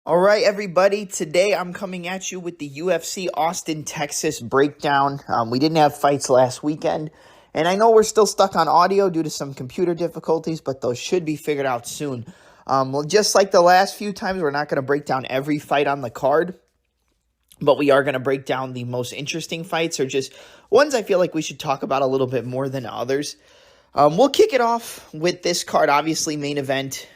All right, everybody. Today I'm coming at you with the UFC Austin, Texas breakdown. We didn't have fights last weekend, and I know we're still stuck on audio due to some computer difficulties, but those should be figured out soon. Well, just like the last few times, we're not going to break down every fight on the card, but we are going to break down the most interesting fights or just ones I feel like we should talk about a little bit more than others. We'll kick it off with this card, obviously main event.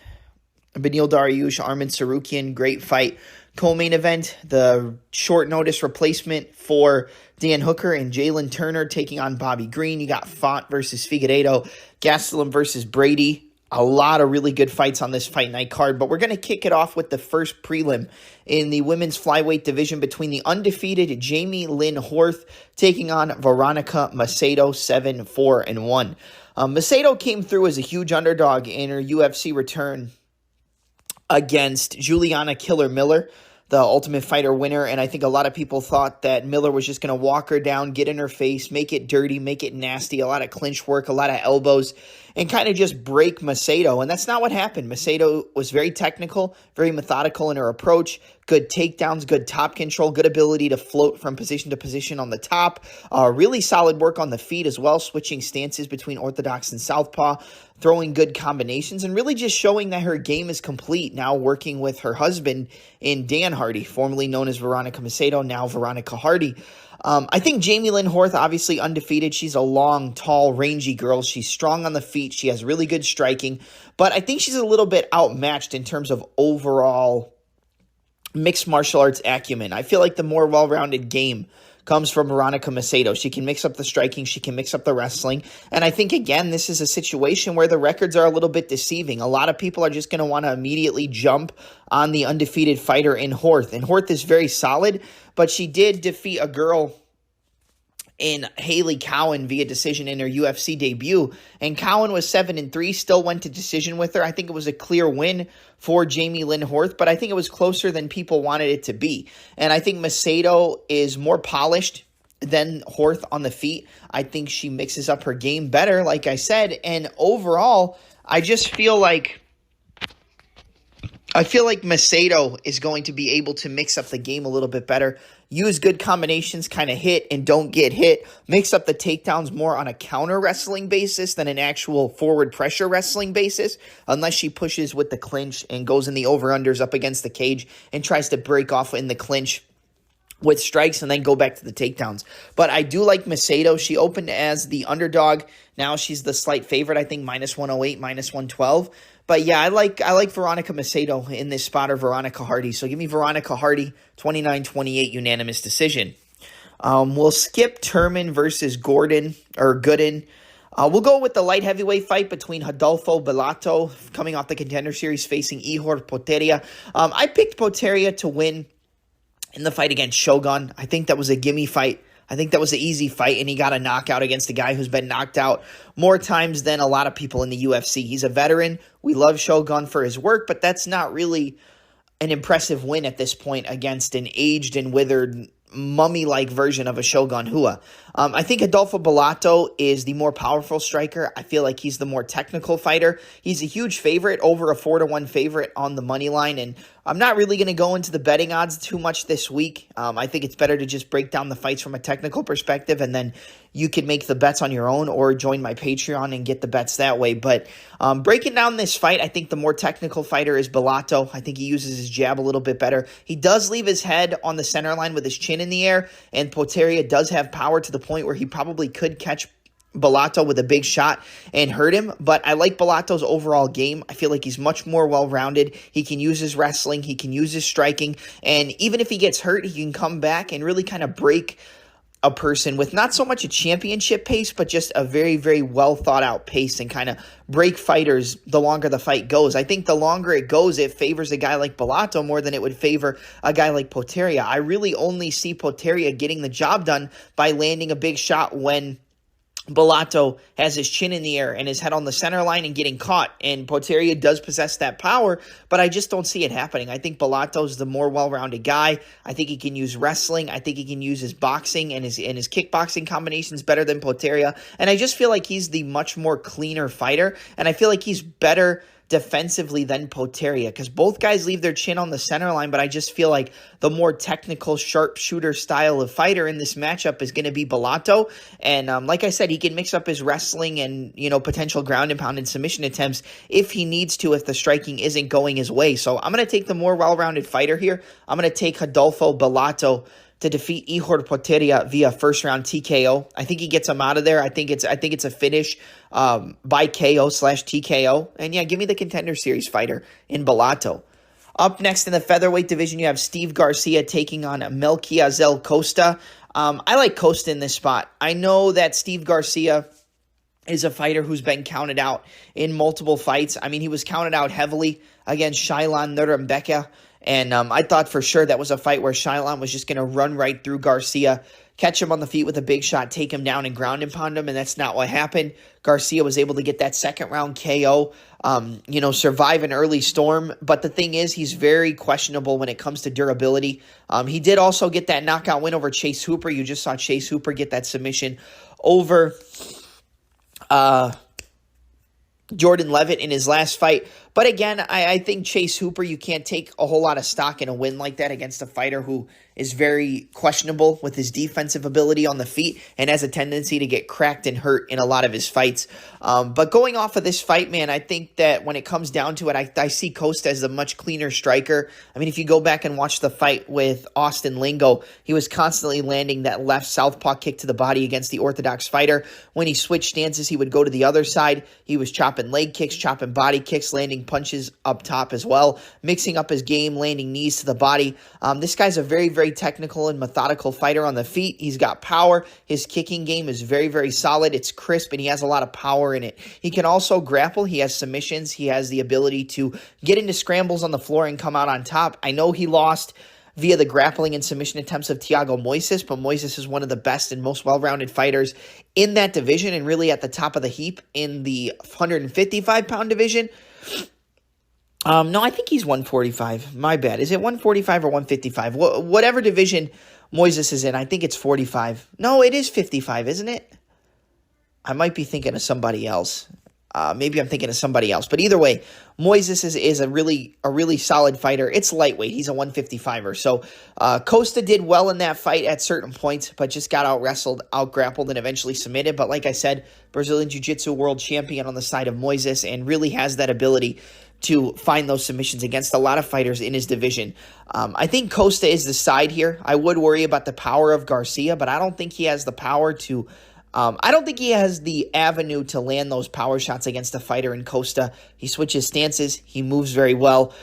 Dariush, Tsarukyan, great fight. Co-main event, the short notice replacement for Dan Hooker and Jalen Turner taking on Bobby Green. You got Font versus Figueiredo, Gastelum versus Brady. A lot of really good fights on this fight night card, but we're going to kick it off with the first prelim in the women's flyweight division between the undefeated Jamie Lynn Horth taking on Veronica Macedo, 7-4-1. Macedo came through as a huge underdog in her UFC return against Juliana Killer Miller, the Ultimate Fighter winner, and I think a lot of people thought that Miller was just going to walk her down, get in her face, make it dirty, make it nasty, a lot of clinch work, a lot of elbows, and kind of just break Macedo, and that's not what happened. Macedo was very technical, very methodical in her approach, good takedowns, good top control, good ability to float from position to position on the top, really solid work on the feet as well, switching stances between orthodox and southpaw, throwing good combinations, and really just showing that her game is complete, now working with her husband in Dan Hardy, formerly known as Veronica Macedo, now Veronica Hardy. I think Jamie Lynn Horth, obviously undefeated. She's a long, tall, rangy girl. She's strong on the feet. She has really good striking. But I think she's a little bit outmatched in terms of overall mixed martial arts acumen. I feel like the more well-rounded game comes from Veronica Macedo. She can mix up the striking. She can mix up the wrestling. And I think, again, this is a situation where the records are a little bit deceiving. A lot of people are just going to want to immediately jump on the undefeated fighter in Horth. And Horth is very solid, but she did defeat a girl in Haley Cowan via decision in her UFC debut. And Cowan was 7-3, still went to decision with her. I think it was a clear win for Jamie Lynn Horth, but I think it was closer than people wanted it to be. And I think Macedo is more polished than Horth on the feet. I think she mixes up her game better, like I said. And overall, I just feel like Macedo is going to be able to mix up the game a little bit better, use good combinations, kind of hit and don't get hit, mix up the takedowns more on a counter wrestling basis than an actual forward pressure wrestling basis, unless she pushes with the clinch and goes in the over-unders up against the cage and tries to break off in the clinch with strikes and then go back to the takedowns. But I do like Macedo. She opened as the underdog. Now she's the slight favorite, I think, -108, -112. But yeah, I like Veronica Macedo in this spot, or Veronica Hardy. So give me Veronica Hardy, 29-28 unanimous decision. We'll skip Turman versus Gooden. We'll go with the light heavyweight fight between Rodolfo Bellato, coming off the Contender Series, facing Ihor Potieria. I picked Potieria to win in the fight against Shogun. I think that was a gimme fight. I think that was an easy fight, and he got a knockout against a guy who's been knocked out more times than a lot of people in the UFC. He's a veteran. We love Shogun for his work, but that's not really an impressive win at this point against an aged and withered mummy-like version of a Shogun Rua. I think Adolfo Bellato is the more powerful striker. I feel like he's the more technical fighter. He's a huge favorite, over a 4-1 favorite on the money line, and I'm not really going to go into the betting odds too much this week. I think it's better to just break down the fights from a technical perspective, and then you can make the bets on your own or join my Patreon and get the bets that way. But breaking down this fight, I think the more technical fighter is Bellato. I think he uses his jab a little bit better. He does leave his head on the center line with his chin in the air, and Potieria does have power to the point where he probably could catch Bellato with a big shot and hurt him, but I like Bellato's overall game. I feel like he's much more well-rounded. He can use his wrestling, he can use his striking, and even if he gets hurt, he can come back and really kind of break a person with not so much a championship pace, but just a very, very well thought out pace, and kind of break fighters the longer the fight goes. I think the longer it goes, it favors a guy like Bellato more than it would favor a guy like Potieria. I really only see Potieria getting the job done by landing a big shot when Bellato has his chin in the air and his head on the center line and getting caught. And Potieria does possess that power, but I just don't see it happening. I think Bellato's the more well-rounded guy. I think he can use wrestling. I think he can use his boxing and his kickboxing combinations better than Potieria. And I just feel like he's the much more cleaner fighter, and I feel like he's better defensively than Poteria, because both guys leave their chin on the center line, but I just feel like the more technical sharpshooter style of fighter in this matchup is going to be Bellato. And like I said, he can mix up his wrestling and, potential ground and pound and submission attempts if he needs to, if the striking isn't going his way. So I'm going to take the more well-rounded fighter here. I'm going to take Rodolfo Bellato to defeat Ihor Poteria via first-round TKO. I think he gets him out of there. I think it's a finish by KO/TKO. And yeah, give me the Contender Series fighter in Bellato. Up next in the featherweight division, you have Steve Garcia taking on Melquiazel Costa. I like Costa in this spot. I know that Steve Garcia is a fighter who's been counted out in multiple fights. I mean, he was counted out heavily against Shailan Nurembeka. And I thought for sure that was a fight where Shailan was just going to run right through Garcia, catch him on the feet with a big shot, take him down and ground and pound him, and that's not what happened. Garcia was able to get that second-round KO, survive an early storm. But the thing is, he's very questionable when it comes to durability. He did also get that knockout win over Chase Hooper. You just saw Chase Hooper get that submission over Jordan Levitt in his last fight. But again, I think Chase Hooper, you can't take a whole lot of stock in a win like that against a fighter who is very questionable with his defensive ability on the feet and has a tendency to get cracked and hurt in a lot of his fights. But going off of this fight, man, I think that when it comes down to it, I see Costa as a much cleaner striker. I mean, if you go back and watch the fight with Austin Lingo, he was constantly landing that left southpaw kick to the body against the orthodox fighter. When he switched stances, he would go to the other side. He was chopping leg kicks, chopping body kicks, landing punches up top as well, mixing up his game, landing knees to the body. This guy's a very, very technical and methodical fighter on the feet. He's got power. His kicking game is very, very solid. It's crisp, and he has a lot of power in it. He can also grapple. He has submissions. He has the ability to get into scrambles on the floor and come out on top. I know he lost via the grappling and submission attempts of Thiago Moises, but Moises is one of the best and most well-rounded fighters in that division and really at the top of the heap in the 155-pound division. No, I think he's 145. My bad. Is it 145 or 155? Whatever division Moises is in, I think it's 45. No, it is 55, isn't it? I might be thinking of somebody else. Maybe I'm thinking of somebody else. But either way, Moises is a really solid fighter. It's lightweight. He's a 155er. So Costa did well in that fight at certain points, but just got out-wrestled, out-grappled, and eventually submitted. But like I said, Brazilian Jiu-Jitsu world champion on the side of Moises and really has that ability to find those submissions against a lot of fighters in his division. I think Costa is the side here. I would worry about the power of Garcia, but I don't think he has the power to I don't think he has the avenue to land those power shots against a fighter in Costa. He switches stances. He moves very well,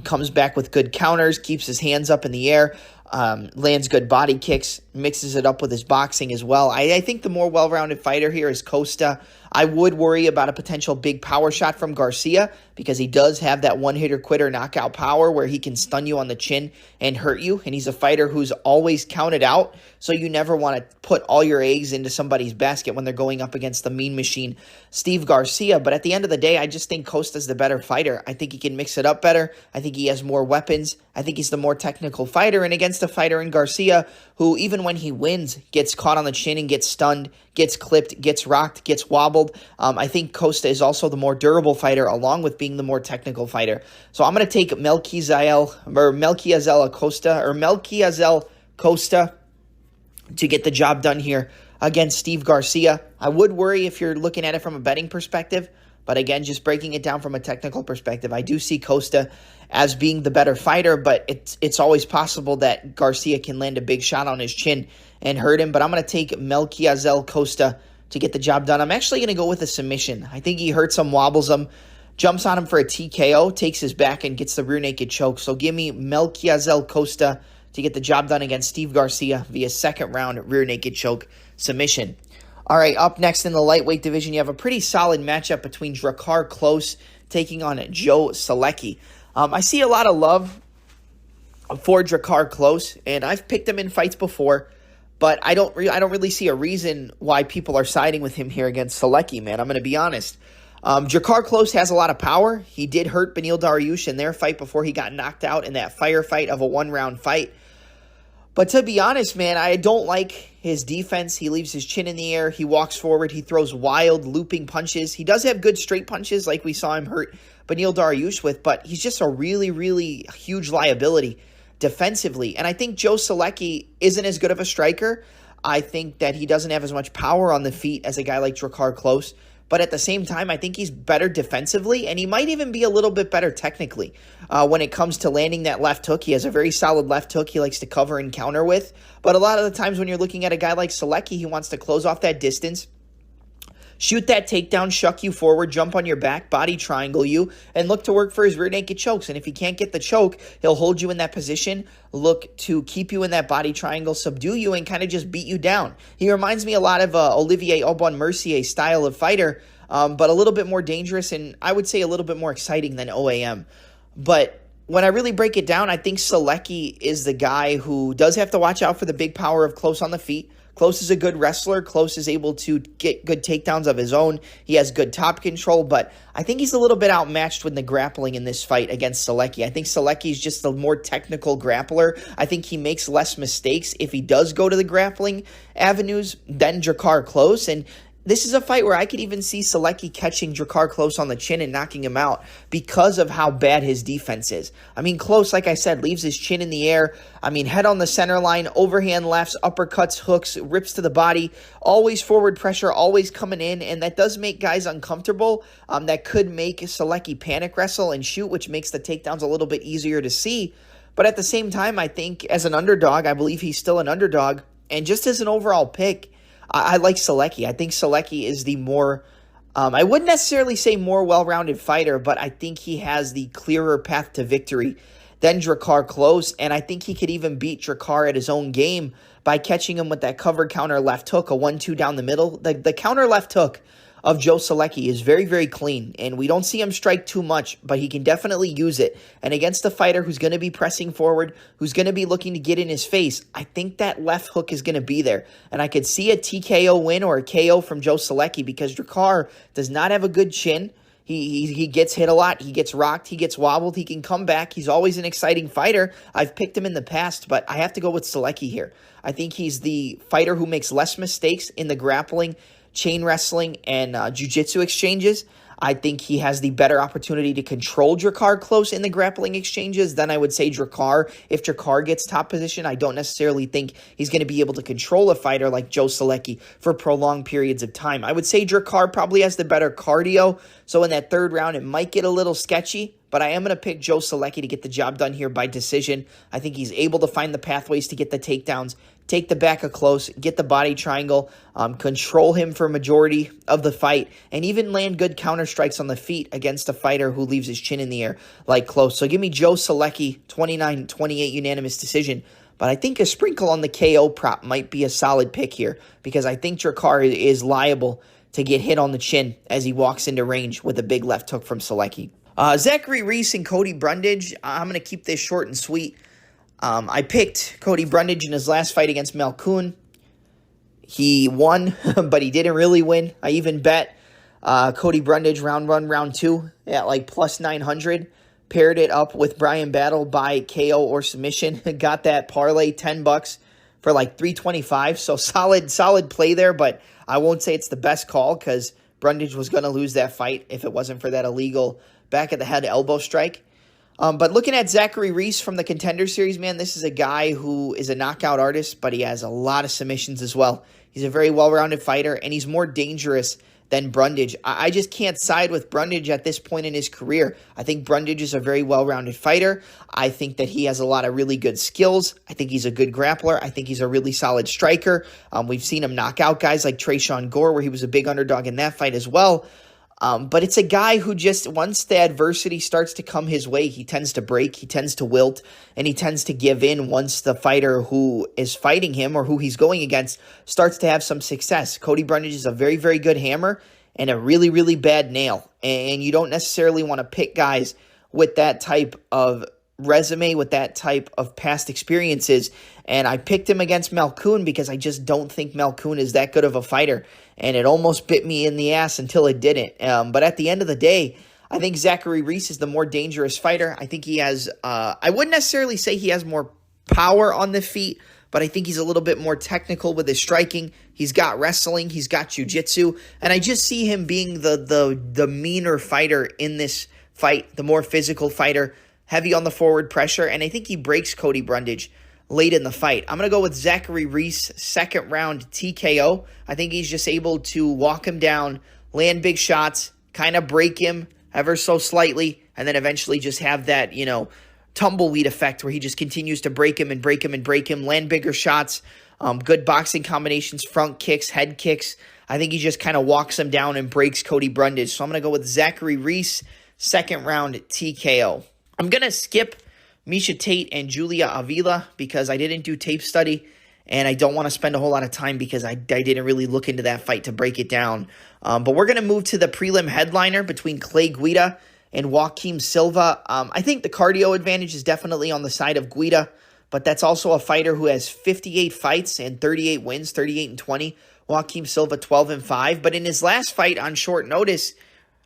comes back with good counters, keeps his hands up in the air, lands good body kicks, mixes it up with his boxing as well. I think the more well-rounded fighter here is Costa. I would worry about a potential big power shot from Garcia because he does have that one-hitter-quitter knockout power where he can stun you on the chin and hurt you, and he's a fighter who's always counted out, so you never want to put all your eggs into somebody's basket when they're going up against the mean machine, Steve Garcia. But at the end of the day, I just think Costa's the better fighter. I think he can mix it up better. I think he has more weapons. I think he's the more technical fighter, and against a fighter in Garcia who, even when he wins, gets caught on the chin and gets stunned, gets clipped, gets rocked, gets wobbled. I think Costa is also the more durable fighter along with being the more technical fighter. So I'm going to take Melquiazel Costa to get the job done here against Steve Garcia. I would worry if you're looking at it from a betting perspective, but again, just breaking it down from a technical perspective, I do see Costa as being the better fighter, but it's always possible that Garcia can land a big shot on his chin and hurt him. But I'm going to take Melquiazel Costa to get the job done. I'm actually going to go with a submission. I think he hurts him, wobbles him, jumps on him for a TKO, takes his back, and gets the rear naked choke. So give me Melquiazel Costa to get the job done against Steve Garcia via second-round rear naked choke submission. All right, up next in the lightweight division, you have a pretty solid matchup between Drakkar Klose taking on Joe Solecki. I see a lot of love for Drakkar Klose, and I've picked him in fights before, but I don't really see a reason why people are siding with him here against Solecki, man. I'm going to be honest. Drakkar Klose has a lot of power. He did hurt Beneil Dariush in their fight before he got knocked out in that firefight of a one-round fight. But to be honest, man, I don't like his defense. He leaves his chin in the air. He walks forward. He throws wild, looping punches. He does have good straight punches like we saw him hurt Beneil Dariush with, but he's just a really, really huge liability defensively. And I think Joe Solecki isn't as good of a striker. I think that he doesn't have as much power on the feet as a guy like Drakkar Klose. But at the same time, I think he's better defensively, and he might even be a little bit better technically when it comes to landing that left hook. He has a very solid left hook he likes to cover and counter with. But a lot of the times when you're looking at a guy like Solecki, he wants to close off that distance, shoot that takedown, shuck you forward, jump on your back, body triangle you, and look to work for his rear naked chokes. And if he can't get the choke, he'll hold you in that position, look to keep you in that body triangle, subdue you, and kind of just beat you down. He reminds me a lot of Olivier Aubin-Mercier style of fighter, but a little bit more dangerous and I would say a little bit more exciting than OAM. But when I really break it down, I think Solecki is the guy who does have to watch out for the big power of Klose on the feet. Klose is a good wrestler. Klose is able to get good takedowns of his own. He has good top control, but I think he's a little bit outmatched with the grappling in this fight against Solecki. I think Solecki is just a more technical grappler. I think he makes less mistakes if he does go to the grappling avenues than Drakkar Klose. And this is a fight where I could even see Solecki catching Drakkar Klose on the chin and knocking him out because of how bad his defense is. I mean, Klose, like I said, leaves his chin in the air. I mean, head on the center line, overhand lefts, uppercuts, hooks, rips to the body, always forward pressure, always coming in, and that does make guys uncomfortable. That could make Solecki panic wrestle and shoot, which makes the takedowns a little bit easier to see. But at the same time, I think as an underdog, I believe he's still an underdog, and just as an overall pick, I like Solecki. I think Solecki is the more, I wouldn't necessarily say more well-rounded fighter, but I think he has the clearer path to victory than Drakkar Klose, and I think he could even beat Drakkar at his own game by catching him with that cover counter left hook, a 1-2 down the middle. The counter left hook of Joe Solecki is very, very clean, and we don't see him strike too much, but he can definitely use it. And against a fighter who's going to be pressing forward, who's going to be looking to get in his face, I think that left hook is going to be there. And I could see a TKO win or a KO from Joe Solecki because Drakkar does not have a good chin. He gets hit a lot. He gets rocked. He gets wobbled. He can come back. He's always an exciting fighter. I've picked him in the past, but I have to go with Solecki here. I think he's the fighter who makes less mistakes in the grappling, chain wrestling, and jiu-jitsu exchanges. I think he has the better opportunity to control Drakkar Klose in the grappling exchanges than I would say Drakkar. If Drakkar gets top position, I don't necessarily think he's going to be able to control a fighter like Joe Solecki for prolonged periods of time. I would say Drakkar probably has the better cardio, so in that third round, it might get a little sketchy, but I am going to pick Joe Solecki to get the job done here by decision. I think he's able to find the pathways to get the takedowns, take the back of Klose, get the body triangle, control him for a majority of the fight, and even land good counter strikes on the feet against a fighter who leaves his chin in the air like Klose. So give me Joe Solecki, 29-28 unanimous decision. But I think a sprinkle on the KO prop might be a solid pick here because I think Drakkar is liable to get hit on the chin as he walks into range with a big left hook from Solecki. Zachary Reese and Cody Brundage. I'm going to keep this short and sweet. I picked Cody Brundage in his last fight against Malkoun. He won, but he didn't really win. I even bet Cody Brundage round 1, round 2 at like plus 900. Paired it up with Brian Battle by KO or submission. Got that parlay, $10 for like 325. So solid play there, but I won't say it's the best call because Brundage was going to lose that fight if it wasn't for that illegal back of the head elbow strike. But looking at Zachary Reese from the Contender Series, man, this is a guy who is a knockout artist, but he has a lot of submissions as well. He's a very well-rounded fighter, and he's more dangerous than Brundage. I just can't side with Brundage at this point in his career. I think Brundage is a very well-rounded fighter. I think that he has a lot of really good skills. I think he's a good grappler. I think he's a really solid striker. We've seen him knock out guys like Trayshawn Gore, where he was a big underdog in that fight as well. But it's a guy who just, once the adversity starts to come his way, he tends to break, he tends to wilt, and he tends to give in once the fighter who is fighting him or who he's going against starts to have some success. Cody Brundage is a very, very good hammer and a really, really bad nail. And you don't necessarily want to pick guys with that type of resume, with that type of past experiences. And I picked him against Malkoun because I just don't think Malkoun is that good of a fighter. And it almost bit me in the ass until it didn't. But at the end of the day, I think Zachary Reese is the more dangerous fighter. I think he has, I wouldn't necessarily say he has more power on the feet, but I think he's a little bit more technical with his striking. He's got wrestling, he's got jiu-jitsu, and I just see him being the meaner fighter in this fight, the more physical fighter, heavy on the forward pressure, and I think he breaks Cody Brundage late in the fight. I'm going to go with Zachary Reese, second round TKO. I think he's just able to walk him down, land big shots, kind of break him ever so slightly, and then eventually just have that, tumbleweed effect where he just continues to break him and break him and break him, land bigger shots, good boxing combinations, front kicks, head kicks. I think he just kind of walks him down and breaks Cody Brundage. So I'm going to go with Zachary Reese, second round TKO. I'm going to skip Miesha Tate and Julia Avila because I didn't do tape study, and I don't want to spend a whole lot of time because I didn't really look into that fight to break it down. But we're going to move to the prelim headliner between Clay Guida and Joaquim Silva. I think the cardio advantage is definitely on the side of Guida, but that's also a fighter who has 58 fights and 38 wins, 38-20. Joaquim Silva 12-5. But in his last fight on short notice,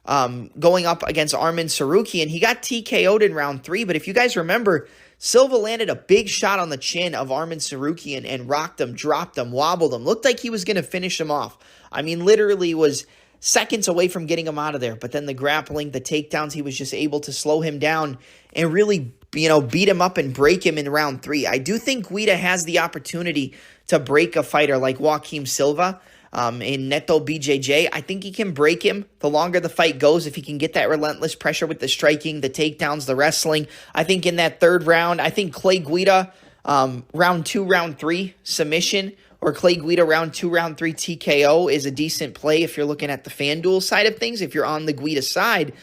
going up against Arman Tsarukyan, he got TKO'd in round 3. But if you guys remember, Silva landed a big shot on the chin of Arman Tsarukyan and rocked him, dropped him, wobbled him. Looked like he was going to finish him off. I mean, literally was seconds away from getting him out of there. But then the grappling, the takedowns, he was just able to slow him down and really, beat him up and break him in round 3. I do think Guida has the opportunity to break a fighter like Joaquim Silva in Neto BJJ. I think he can break him the longer the fight goes if he can get that relentless pressure with the striking, the takedowns, the wrestling. I think in that third round, I think Clay Guida, round 2, round 3 submission, or Clay Guida round 2, round 3 TKO is a decent play if you're looking at the FanDuel side of things, if you're on the Guida side.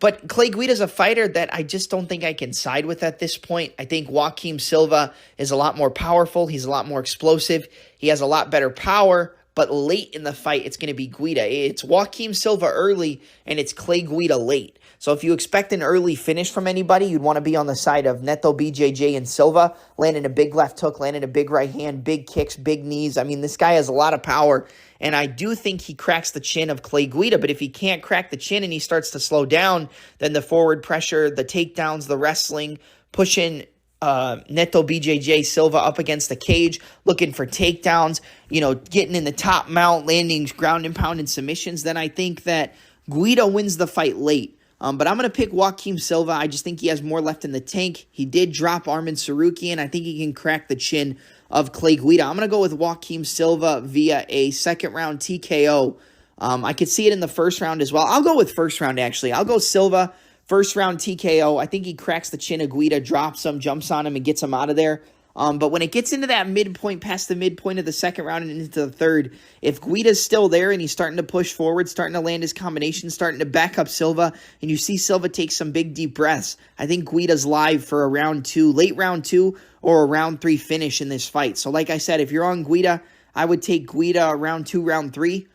But Clay Guida is a fighter that I just don't think I can side with at this point. I think Joaquim Silva is a lot more powerful. He's a lot more explosive. He has a lot better power. But late in the fight, it's going to be Guida. It's Joaquim Silva early, and it's Clay Guida late. So if you expect an early finish from anybody, you'd want to be on the side of Neto BJJ and Silva, landing a big left hook, landing a big right hand, big kicks, big knees. I mean, this guy has a lot of power, and I do think he cracks the chin of Clay Guida. But if he can't crack the chin and he starts to slow down, then the forward pressure, the takedowns, the wrestling, pushing Neto BJJ Silva up against the cage, looking for takedowns, getting in the top mount, landing ground and pound and submissions, then I think that Guida wins the fight late. But I'm going to pick Joaquim Silva. I just think he has more left in the tank. He did drop Arman Tsarukyan. I think he can crack the chin of Clay Guida. I'm going to go with Joaquim Silva via a second-round TKO. I could see it in the first round as well. I'll go with first round, actually. I'll go Silva, first round TKO. I think he cracks the chin of Guida, drops him, jumps on him, and gets him out of there. But when it gets into that midpoint, past the midpoint of the second round and into the third, if Guida's still there and he's starting to push forward, starting to land his combination, starting to back up Silva, and you see Silva take some big, deep breaths, I think Guida's live for a round 2, late round 2, or a round 3 finish in this fight. So like I said, if you're on Guida, I would take Guida round 2, round 3,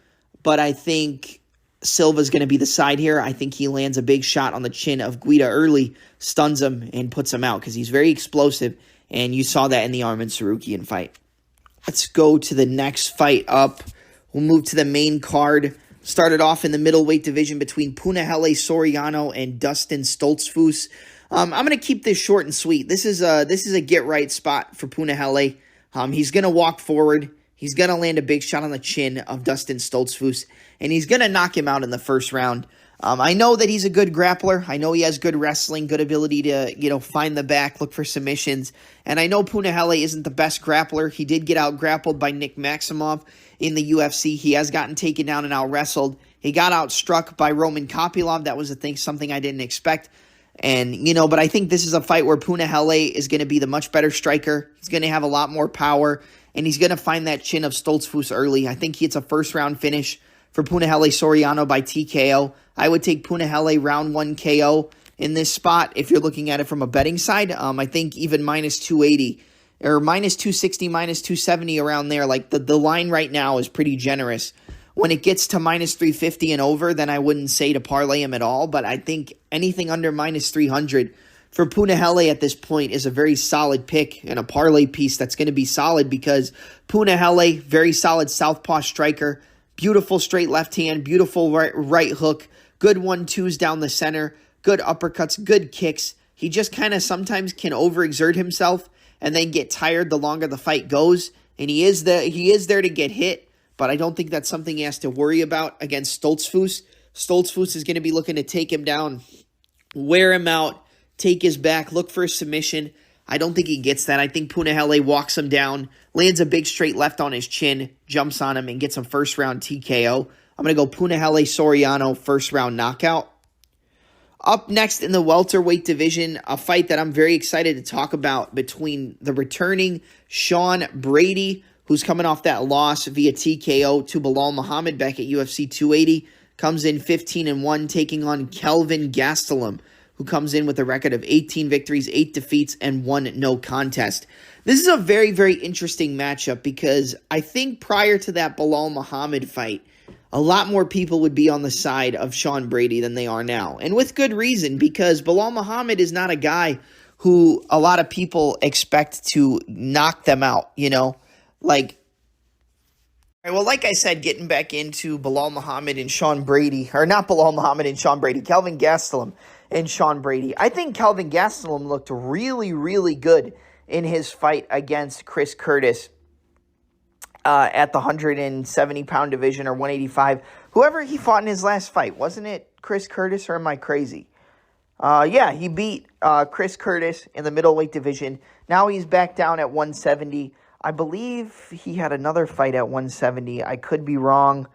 but I think Silva's going to be the side here. I think he lands a big shot on the chin of Guida early, stuns him, and puts him out because he's very explosive. And you saw that in the Arman Tsarukyan fight. Let's go to the next fight up. We'll move to the main card. Started off in the middleweight division between Punahele Soriano and Dustin Stoltzfus. I'm going to keep this short and sweet. This is a get-right spot for Punahele. He's going to walk forward. He's going to land a big shot on the chin of Dustin Stoltzfus. And he's going to knock him out in the first round. I know that he's a good grappler. I know he has good wrestling, good ability to, find the back, look for submissions. And I know Punahele isn't the best grappler. He did get out-grappled by Nick Maximov in the UFC. He has gotten taken down and out-wrestled. He got out-struck by Roman Kopylov. That was something I didn't expect. And, but I think this is a fight where Punahele is going to be the much better striker. He's going to have a lot more power. And he's going to find that chin of Stoltzfus early. I think it's a first-round finish for Punahele Soriano by TKO. I would take Punahele round 1 KO in this spot if you're looking at it from a betting side. I think even minus 280 or minus 260, minus 270 around there. Like the line right now is pretty generous. When it gets to minus 350 and over, then I wouldn't say to parlay him at all. But I think anything under minus 300 for Punahele at this point is a very solid pick and a parlay piece that's going to be solid because Punahele, very solid southpaw striker, beautiful straight left hand, beautiful right hook, good 1-2s down the center, good uppercuts, good kicks. He just kind of sometimes can overexert himself and then get tired the longer the fight goes. And he is there to get hit, but I don't think that's something he has to worry about against Stoltzfus. Stoltzfus is going to be looking to take him down, wear him out, take his back, look for a submission. I don't think he gets that. I think Punahele walks him down, lands a big straight left on his chin, jumps on him, and gets him first-round TKO. I'm going to go Punahele Soriano first-round knockout. Up next in the welterweight division, a fight that I'm very excited to talk about between the returning Sean Brady, who's coming off that loss via TKO to Bilal Muhammad back at UFC 280, comes in 15-1, taking on Kelvin Gastelum, who comes in with a record of 18 victories, 8 defeats, and 1 no contest. This is a very, very interesting matchup because I think prior to that Bilal Muhammad fight, a lot more people would be on the side of Sean Brady than they are now. And with good reason, because Bilal Muhammad is not a guy who a lot of people expect to knock them out, you know? Like I said, getting back into Bilal Muhammad and Sean Brady, or not Bilal Muhammad and Sean Brady, Kelvin Gastelum and Sean Brady. I think Kelvin Gastelum looked really, really good in his fight against Chris Curtis at the 170-pound division or 185. Whoever he fought in his last fight, wasn't it Chris Curtis or am I crazy? Yeah, he beat Chris Curtis in the middleweight division. Now he's back down at 170. I believe he had another fight at 170. I could be wrong.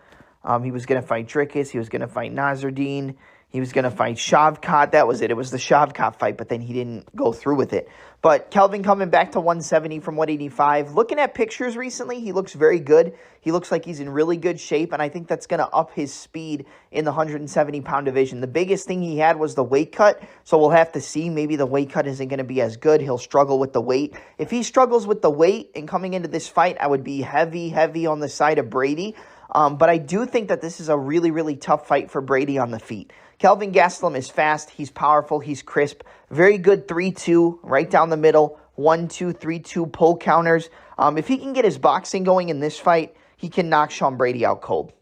He was going to fight Dricus. He was going to fight Nasruddin. He was going to fight Shavkat. That was it. It was the Shavkat fight, but then he didn't go through with it. But Kelvin coming back to 170 from 185. Looking at pictures recently, he looks very good. He looks like he's in really good shape, and I think that's going to up his speed in the 170-pound division. The biggest thing he had was the weight cut, so we'll have to see. Maybe the weight cut isn't going to be as good. He'll struggle with the weight. If he struggles with the weight and coming into this fight, I would be heavy on the side of Brady. But I do think that this is a really, really tough fight for Brady on the feet. Kelvin Gastelum is fast, he's powerful, he's crisp, very good 3-2, right down the middle, 1-2, 3-2 pull counters. If he can get his boxing going in this fight, he can knock Sean Brady out cold,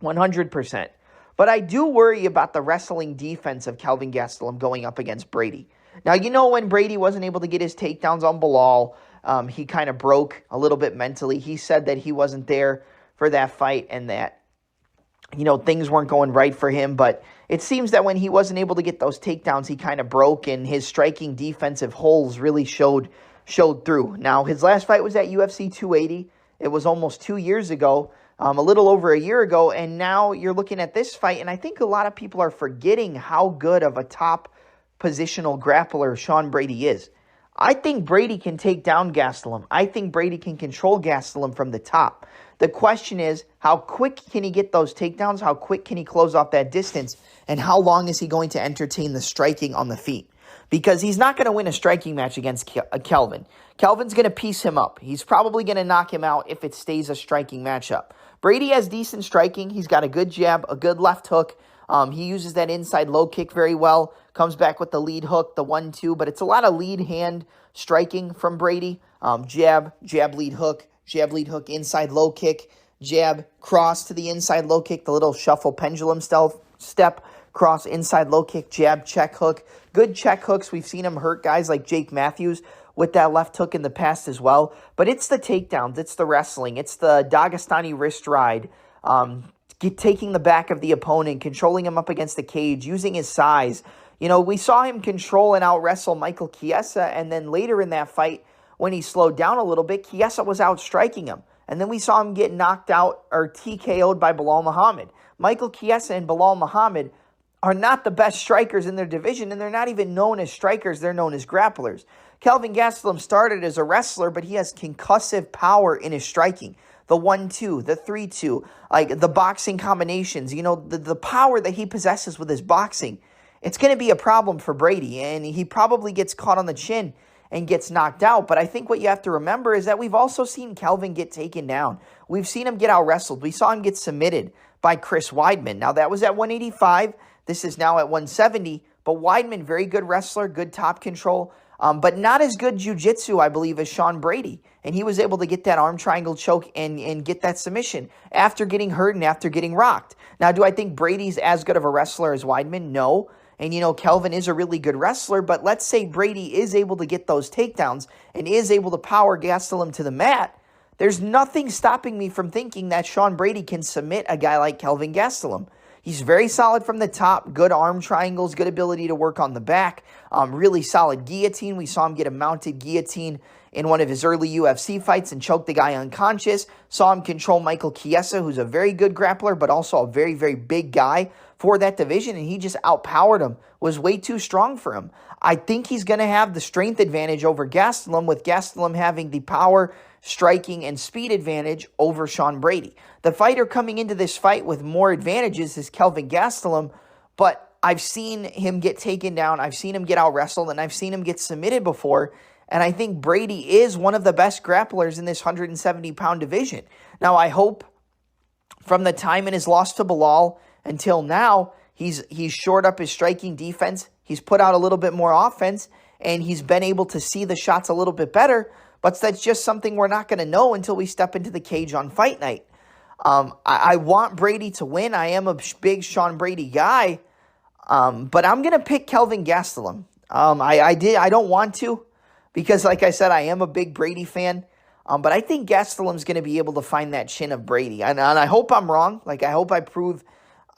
100%. But I do worry about the wrestling defense of Kelvin Gastelum going up against Brady. Now, you know when Brady wasn't able to get his takedowns on Bilal, he kind of broke a little bit mentally. He said that he wasn't there for that fight and that, you know, things weren't going right for him, but it seems that when he wasn't able to get those takedowns, he kind of broke, and his striking defensive holes really showed through. Now, his last fight was at UFC 280. It was almost 2 years ago, a little over a year ago, and now you're looking at this fight, and I think a lot of people are forgetting how good of a top positional grappler Sean Brady is. I think Brady can take down Gastelum. I think Brady can control Gastelum from the top. The question is, how quick can he get those takedowns? How quick can he close off that distance? And how long is he going to entertain the striking on the feet? Because he's not going to win a striking match against Kelvin. Kelvin's going to piece him up. He's probably going to knock him out if it stays a striking matchup. Brady has decent striking. He's got a good jab, a good left hook. He uses that inside low kick very well. Comes back with the lead hook, the 1-2. But it's a lot of lead hand striking from Brady. Jab, lead hook, inside low kick, jab, cross to the inside low kick, the little shuffle pendulum step, cross, inside low kick, jab, check hook. Good check hooks. We've seen him hurt guys like Jake Matthews with that left hook in the past as well. But it's the takedowns, it's the wrestling, it's the Dagestani wrist ride, taking the back of the opponent, controlling him up against the cage, using his size. You know, we saw him control and out-wrestle Michael Chiesa, and then later in that fight, when he slowed down a little bit, Chiesa was outstriking him. And then we saw him get knocked out or TKO'd by Bilal Muhammad. Michael Chiesa and Bilal Muhammad are not the best strikers in their division, and they're not even known as strikers. They're known as grapplers. Kelvin Gastelum started as a wrestler, but he has concussive power in his striking. The 1-2, the 3-2, like the boxing combinations, you know, the power that he possesses with his boxing. It's going to be a problem for Brady, and he probably gets caught on the chin and gets knocked out. But I think what you have to remember is that we've also seen Kelvin get taken down. We've seen him get out-wrestled. We saw him get submitted by Chris Weidman. Now, that was at 185. This is now at 170. But Weidman, very good wrestler, good top control, but not as good jiu-jitsu, I believe, as Sean Brady. And he was able to get that arm triangle choke and get that submission after getting hurt and after getting rocked. Now, do I think Brady's as good of a wrestler as Weidman? No. And, Kelvin is a really good wrestler, but let's say Brady is able to get those takedowns and is able to power Gastelum to the mat. There's nothing stopping me from thinking that Sean Brady can submit a guy like Kelvin Gastelum. He's very solid from the top, good arm triangles, good ability to work on the back, really solid guillotine. We saw him get a mounted guillotine in one of his early UFC fights and choke the guy unconscious. Saw him control Michael Chiesa, who's a very good grappler, but also a very, very big guy for that division, and he just outpowered him, was way too strong for him. I think he's going to have the strength advantage over Gastelum, with Gastelum having the power, striking, and speed advantage over Sean Brady. The fighter coming into this fight with more advantages is Kelvin Gastelum, but I've seen him get taken down, I've seen him get out-wrestled, and I've seen him get submitted before, and I think Brady is one of the best grapplers in this 170-pound division. Now, I hope from the time in his loss to Bilal until now, he's shored up his striking defense, he's put out a little bit more offense, and he's been able to see the shots a little bit better, but that's just something we're not going to know until we step into the cage on fight night. I want Brady to win. I am a big Sean Brady guy, but I'm going to pick Kelvin Gastelum. I don't want to, because like I said, I am a big Brady fan, but I think Gastelum's going to be able to find that chin of Brady, and I hope I'm wrong. I hope I prove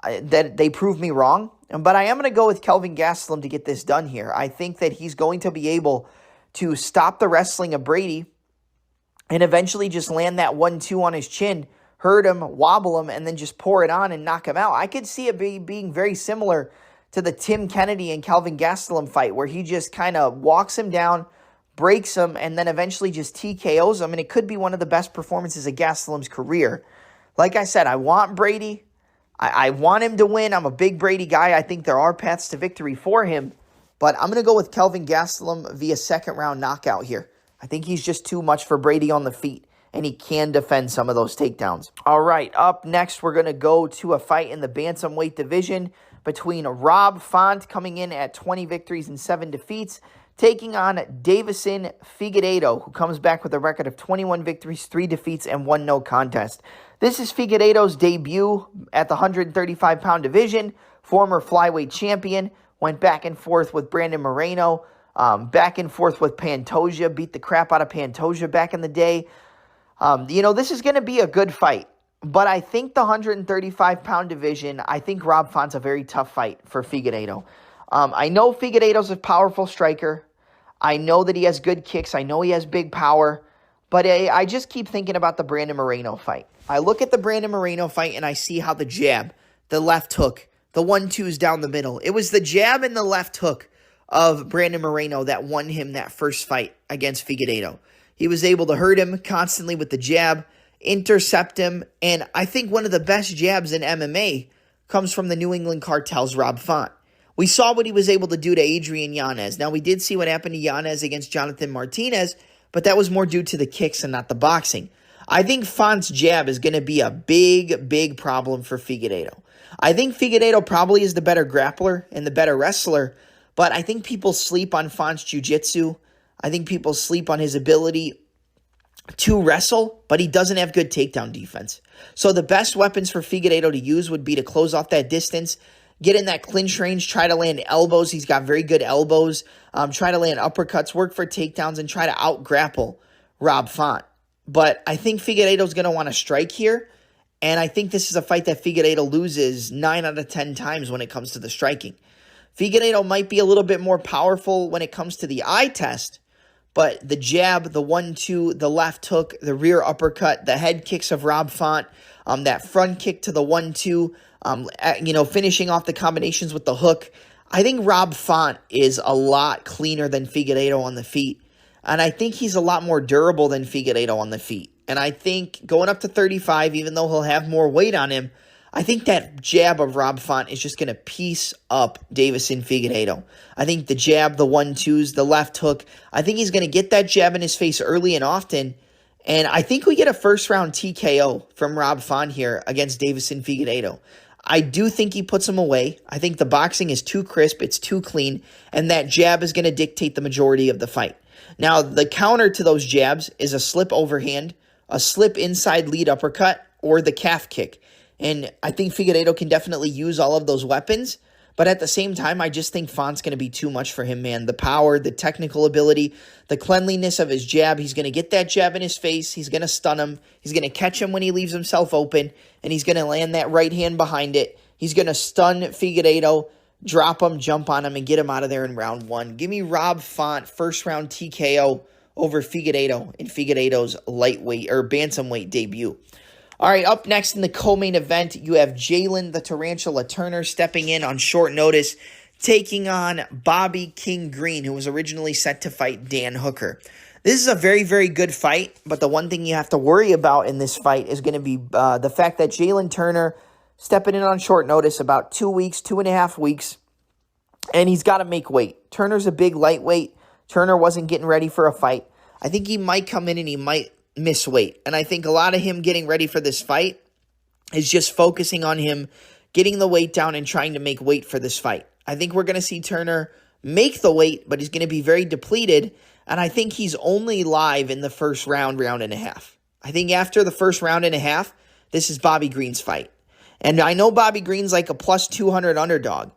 that they prove me wrong, but I am going to go with Kelvin Gastelum to get this done here. I think that he's going to be able to stop the wrestling of Brady and eventually just land that 1-2 on his chin, hurt him, wobble him, and then just pour it on and knock him out. I could see it being very similar to the Tim Kennedy and Kelvin Gastelum fight, where he just kind of walks him down, breaks him, and then eventually just TKOs him, and it could be one of the best performances of Gastelum's career. Like I said, I want Brady. I want him to win. I'm a big Brady guy. I think there are paths to victory for him, but I'm going to go with Kelvin Gastelum via second-round knockout here. I think he's just too much for Brady on the feet, and he can defend some of those takedowns. All right, up next, we're going to go to a fight in the bantamweight division between Rob Font, coming in at 20 victories and 7 defeats, taking on Deiveson Figueiredo, who comes back with a record of 21 victories, 3 defeats, and 1 no contest. This is Figueiredo's debut at the 135-pound division, former flyweight champion, went back and forth with Brandon Moreno, back and forth with Pantoja, beat the crap out of Pantoja back in the day. This is going to be a good fight, but I think the 135-pound division, I think Rob Font's a very tough fight for Figueiredo. I know Figueiredo's a powerful striker. I know that he has good kicks. I know he has big power, but I just keep thinking about the Brandon Moreno fight. I look at the Brandon Moreno fight and I see how the jab, the left hook, the 1-2s down the middle. It was the jab and the left hook of Brandon Moreno that won him that first fight against Figueiredo. He was able to hurt him constantly with the jab, intercept him, and I think one of the best jabs in MMA comes from the New England Cartel's Rob Font. We saw what he was able to do to Adrian Yanez. Now, we did see what happened to Yanez against Jonathan Martinez, but that was more due to the kicks and not the boxing. I think Font's jab is going to be a big, big problem for Figueiredo. I think Figueiredo probably is the better grappler and the better wrestler, but I think people sleep on Font's jiu-jitsu. I think people sleep on his ability to wrestle, but he doesn't have good takedown defense. So the best weapons for Figueiredo to use would be to close off that distance, get in that clinch range, try to land elbows. He's got very good elbows. Try to land uppercuts, work for takedowns, and try to out-grapple Rob Font. But I think Figueiredo's going to want to strike here, and I think this is a fight that Figueiredo loses 9 out of 10 times when it comes to the striking. Figueiredo might be a little bit more powerful when it comes to the eye test, but the jab, the 1-2, the left hook, the rear uppercut, the head kicks of Rob Font, that front kick to the 1-2, finishing off the combinations with the hook. I think Rob Font is a lot cleaner than Figueiredo on the feet. And I think he's a lot more durable than Figueiredo on the feet. And I think going up to 35, even though he'll have more weight on him, I think that jab of Rob Font is just going to piece up Deiveson Figueiredo. I think the jab, the 1-2s, the left hook, I think he's going to get that jab in his face early and often. And I think we get a first-round TKO from Rob Font here against Deiveson Figueiredo. I do think he puts him away. I think the boxing is too crisp, it's too clean, and that jab is going to dictate the majority of the fight. Now, the counter to those jabs is a slip overhand, a slip inside lead uppercut, or the calf kick. And I think Figueiredo can definitely use all of those weapons, But at the same time, I just think Font's going to be too much for him, man. The power, the technical ability, the cleanliness of his jab. He's going to get that jab in his face. He's going to stun him. He's going to catch him when he leaves himself open. And he's going to land that right hand behind it. He's going to stun Figueiredo, drop him, jump on him, and get him out of there in round one. Give me Rob Font, first round TKO over Figueiredo in Figueiredo's lightweight or bantamweight debut. All right, up next in the co-main event, you have Jalen the Tarantula Turner stepping in on short notice, taking on Bobby King Green, who was originally set to fight Dan Hooker. This is a very, very good fight, but the one thing you have to worry about in this fight is going to be the fact that Jalen Turner stepping in on short notice, about 2 weeks, 2.5 weeks, and he's got to make weight. Turner's a big lightweight. Turner wasn't getting ready for a fight. I think he might come in and he might miss weight. And I think a lot of him getting ready for this fight is just focusing on him getting the weight down and trying to make weight for this fight. I think we're going to see Turner make the weight, but he's going to be very depleted. And I think he's only live in the first round, round and a half. I think after the first round and a half, this is Bobby Green's fight. And I know Bobby Green's like a plus 200 underdog.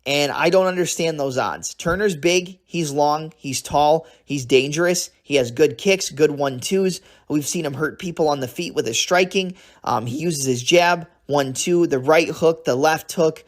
And I don't understand those odds. Turner's big, he's long, he's tall, he's dangerous. He has good kicks, good 1-2s. We've seen him hurt people on the feet with his striking. He uses his jab, 1-2, the right hook, the left hook.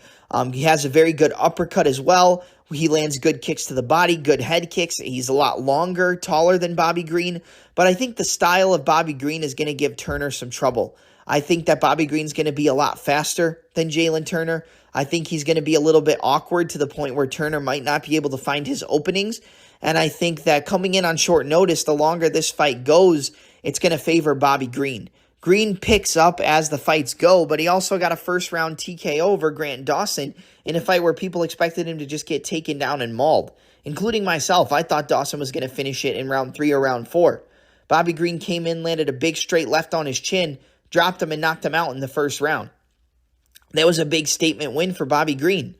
He has a very good uppercut as well. He lands good kicks to the body, good head kicks. He's a lot longer, taller than Bobby Green. But I think the style of Bobby Green is going to give Turner some trouble. I think that Bobby Green's going to be a lot faster than Jalen Turner. I think he's going to be a little bit awkward to the point where Turner might not be able to find his openings. And I think that coming in on short notice, the longer this fight goes, it's going to favor Bobby Green. Green picks up as the fights go, but he also got a first-round TKO over Grant Dawson in a fight where people expected him to just get taken down and mauled, including myself. I thought Dawson was going to finish it in round 3 or round 4. Bobby Green came in, landed a big straight left on his chin, dropped him and knocked him out in the first round. That was a big statement win for Bobby Green.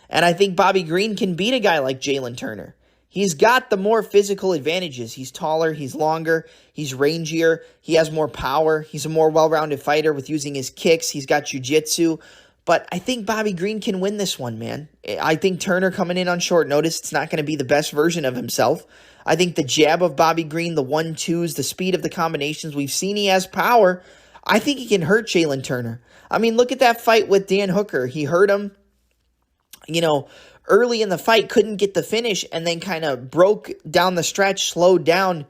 And I think Bobby Green can beat a guy like Jalen Turner. He's got the more physical advantages. He's taller, he's longer, he's rangier, he has more power. He's a more well-rounded fighter with using his kicks. He's got jiu-jitsu. But I think Bobby Green can win this one, man. I think Turner coming in on short notice, it's not going to be the best version of himself. I think the jab of Bobby Green, the 1-2s, the speed of the combinations, we've seen he has power. I think he can hurt Jalen Turner. I mean, look at that fight with Dan Hooker. He hurt him, early in the fight, couldn't get the finish, and then kind of broke down the stretch, slowed down,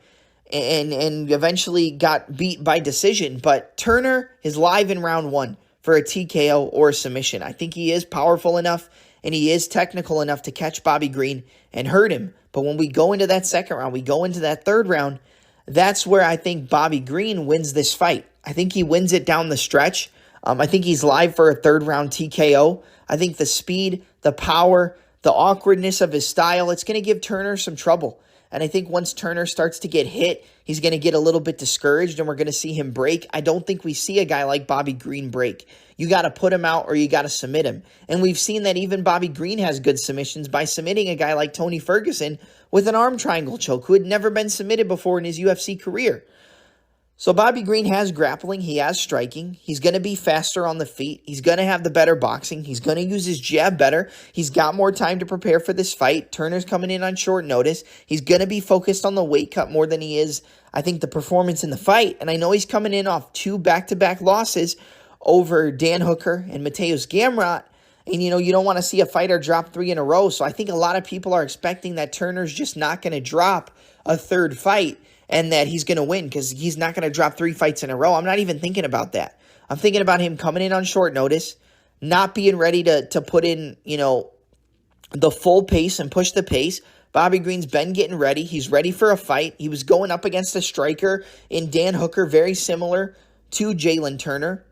and eventually got beat by decision. But Turner is live in round 1 for a TKO or a submission. I think he is powerful enough, and he is technical enough to catch Bobby Green and hurt him. But when we go into that second round, we go into that third round, that's where I think Bobby Green wins this fight. I think he wins it down the stretch. I think he's live for a third-round TKO. I think the speed, the power, the awkwardness of his style, it's going to give Turner some trouble. And I think once Turner starts to get hit, he's going to get a little bit discouraged and we're going to see him break. I don't think we see a guy like Bobby Green break. You got to put him out or you got to submit him. And we've seen that even Bobby Green has good submissions by submitting a guy like Tony Ferguson with an arm triangle choke who had never been submitted before in his UFC career. So Bobby Green has grappling, he has striking, he's going to be faster on the feet, he's going to have the better boxing, he's going to use his jab better, he's got more time to prepare for this fight, Turner's coming in on short notice, he's going to be focused on the weight cut more than he is, I think, the performance in the fight, and I know he's coming in off 2 back-to-back losses over Dan Hooker and Mateus Gamrot, and you don't want to see a fighter drop 3 in a row, so I think a lot of people are expecting that Turner's just not going to drop a third fight, and that he's going to win because he's not going to drop 3 fights in a row. I'm not even thinking about that. I'm thinking about him coming in on short notice, not being ready to put in, the full pace and push the pace. Bobby Green's been getting ready. He's ready for a fight. He was going up against a striker in Dan Hooker, very similar to Jalen Turner.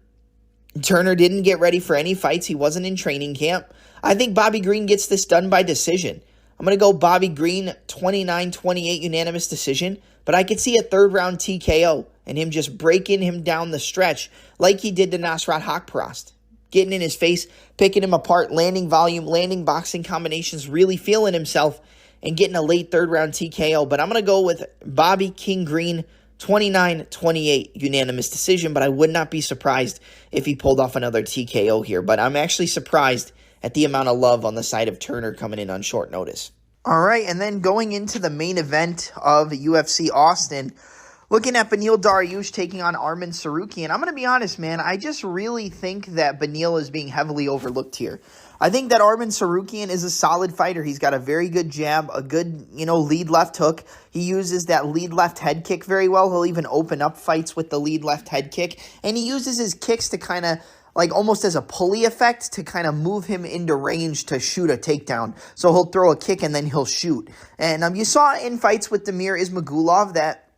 Turner didn't get ready for any fights. He wasn't in training camp. I think Bobby Green gets this done by decision. I'm going to go Bobby Green, 29-28 unanimous decision. But I could see a third-round TKO and him just breaking him down the stretch like he did to Nasrat Haqparast. Getting in his face, picking him apart, landing volume, landing boxing combinations, really feeling himself and getting a late third-round TKO. But I'm going to go with Bobby King Green, 29-28 unanimous decision. But I would not be surprised if he pulled off another TKO here. But I'm actually surprised at the amount of love on the side of Turner coming in on short notice. All right, and then going into the main event of UFC Austin, looking at Beneil Dariush taking on Arman Tsarukyan. I'm going to be honest, man. I just really think that Beneil is being heavily overlooked here. I think that Arman Tsarukyan is a solid fighter. He's got a very good jab, a good, lead left hook. He uses that lead left head kick very well. He'll even open up fights with the lead left head kick. And he uses his kicks to kind of, like almost as a pulley effect to kind of move him into range to shoot a takedown. So he'll throw a kick and then he'll shoot. And you saw in fights with Damir Ismagulov that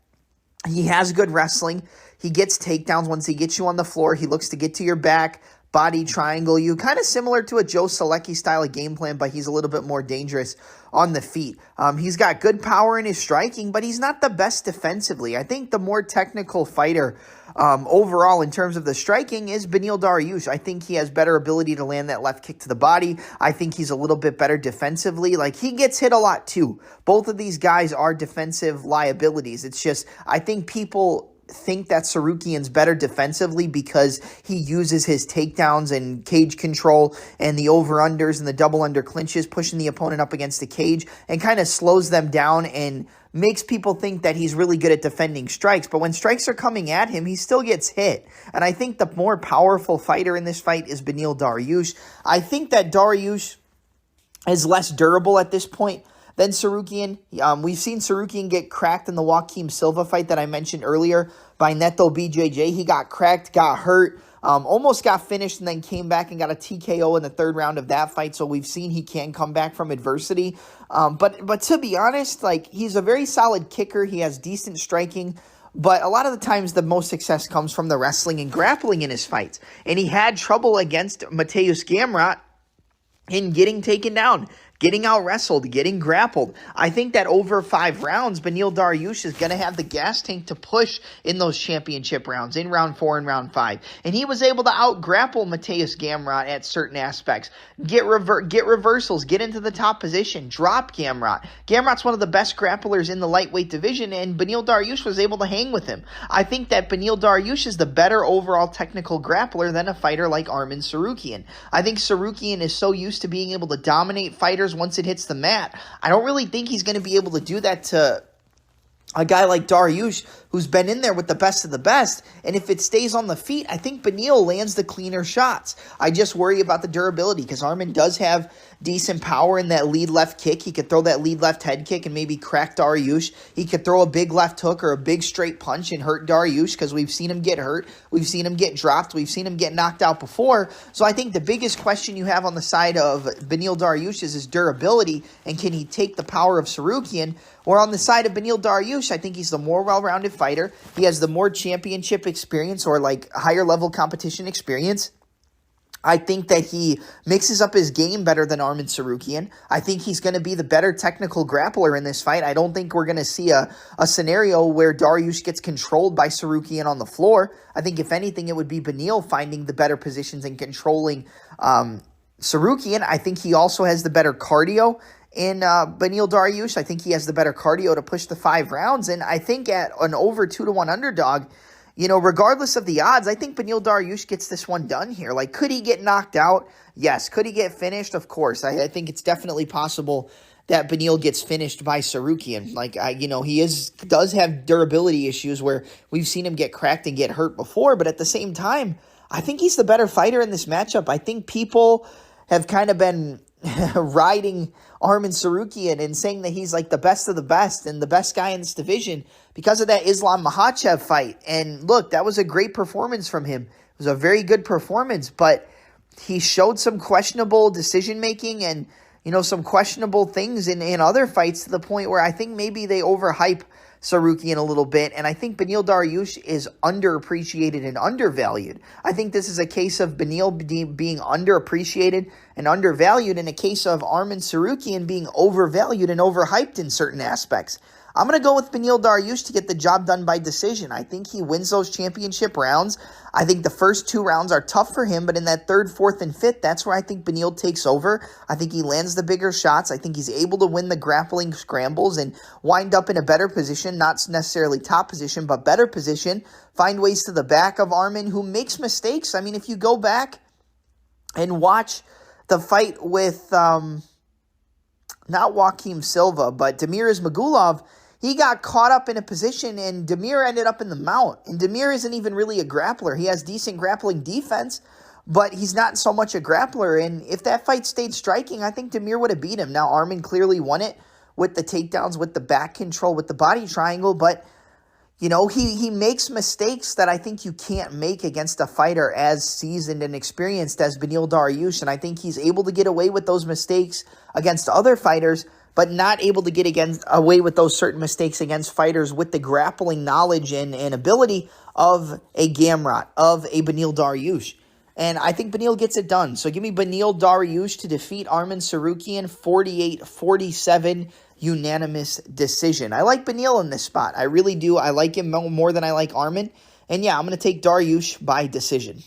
he has good wrestling. He gets takedowns. Once he gets you on the floor, he looks to get to your back, body triangle you, kind of similar to a Joe Solecki style of game plan, but he's a little bit more dangerous on the feet. He's got good power in his striking, but he's not the best defensively. I think the more technical fighter overall in terms of the striking is Beneil Dariush. I think he has better ability to land that left kick to the body. I think he's a little bit better defensively. Like, he gets hit a lot too. Both of these guys are defensive liabilities. It's just, I think people think that Tsarukyan's better defensively because he uses his takedowns and cage control and the over-unders and the double under clinches, pushing the opponent up against the cage and kind of slows them down and makes people think that he's really good at defending strikes. But when strikes are coming at him, he still gets hit. And I think the more powerful fighter in this fight is Beneil Dariush. I think that Dariush is less durable at this point than Tsarukyan. We've seen Tsarukyan get cracked in the Joaquim Silva fight that I mentioned earlier by Neto BJJ. He got cracked, got hurt, almost got finished, and then came back and got a TKO in the third round of that fight. So we've seen he can come back from adversity. But to be honest, like, he's a very solid kicker. He has decent striking. But a lot of the times the most success comes from the wrestling and grappling in his fights. And he had trouble against Mateusz Gamrot in getting taken down, getting out-wrestled, getting grappled. I think that over 5 rounds, Beneil Dariush is going to have the gas tank to push in those championship rounds, in round 4 and round 5. And he was able to out-grapple Mateusz Gamrot at certain aspects, get reversals, get into the top position, drop Gamrot. Gamrot's one of the best grapplers in the lightweight division, and Beneil Dariush was able to hang with him. I think that Beneil Dariush is the better overall technical grappler than a fighter like Arman Tsarukyan. I think Tsarukyan is so used to being able to dominate fighters once it hits the mat. I don't really think he's going to be able to do that to a guy like Dariush, who's been in there with the best of the best. And if it stays on the feet, I think Beneil lands the cleaner shots. I just worry about the durability because Arman does have decent power in that lead left kick. He could throw that lead left head kick and maybe crack Dariush. He could throw a big left hook or a big straight punch and hurt Dariush because we've seen him get hurt. We've seen him get dropped. We've seen him get knocked out before. So I think the biggest question you have on the side of Beneil Dariush is his durability and can he take the power of Tsarukyan? Or on the side of Beneil Dariush, I think he's the more well-rounded fighter. He has the more championship experience or like higher level competition experience. I think that he mixes up his game better than Arman Tsarukyan. I think he's going to be the better technical grappler in this fight. I don't think we're going to see a scenario where Dariush gets controlled by Tsarukyan on the floor. I think if anything, it would be Beneil finding the better positions and controlling Tsarukyan. I think he also has the better cardio in Beneil Dariush. I think he has the better cardio to push the 5 rounds. And I think at an over 2-1 underdog, regardless of the odds, I think Beneil Dariush gets this one done here. Like, could he get knocked out? Yes. Could he get finished? Of course. I think it's definitely possible that Beneil gets finished by Tsarukyan. Like, he does have durability issues where we've seen him get cracked and get hurt before. But at the same time, I think he's the better fighter in this matchup. I think people have kind of been riding Arman Tsarukyan and saying that he's like the best of the best and the best guy in this division because of that Islam Makhachev fight. And look, that was a great performance from him. It was a very good performance, but he showed some questionable decision-making and, some questionable things in other fights to the point where I think maybe they overhype Tsarukyan a little bit, and I think Beneil Dariush is underappreciated and undervalued. I think this is a case of Beneil being underappreciated and undervalued, and a case of Arman Tsarukyan being overvalued and overhyped in certain aspects. I'm going to go with Beneil Dariush to get the job done by decision. I think he wins those championship rounds. I think the first 2 rounds are tough for him, but in that 3rd, 4th, and 5th, that's where I think Beneil takes over. I think he lands the bigger shots. I think he's able to win the grappling scrambles and wind up in a better position, not necessarily top position, but better position, find ways to the back of Arman, who makes mistakes. I mean, if you go back and watch the fight with not Joaquim Silva, but Damir Ismagulov, he got caught up in a position, and Damir ended up in the mount. And Damir isn't even really a grappler. He has decent grappling defense, but he's not so much a grappler. And if that fight stayed striking, I think Damir would have beat him. Now, Arman clearly won it with the takedowns, with the back control, with the body triangle, but you know, he makes mistakes that I think you can't make against a fighter as seasoned and experienced as Beneil Dariush, and I think he's able to get away with those mistakes against other fighters, but not able to get away with those certain mistakes against fighters with the grappling knowledge and ability of a Gamrot, of a Beneil Dariush. And I think Beneil gets it done. So give me Beneil Dariush to defeat Arman Tsarukyan, 48-47 unanimous decision. I like Beneil in this spot. I really do. I like him more than I like Arman. And yeah, I'm going to take Dariush by decision.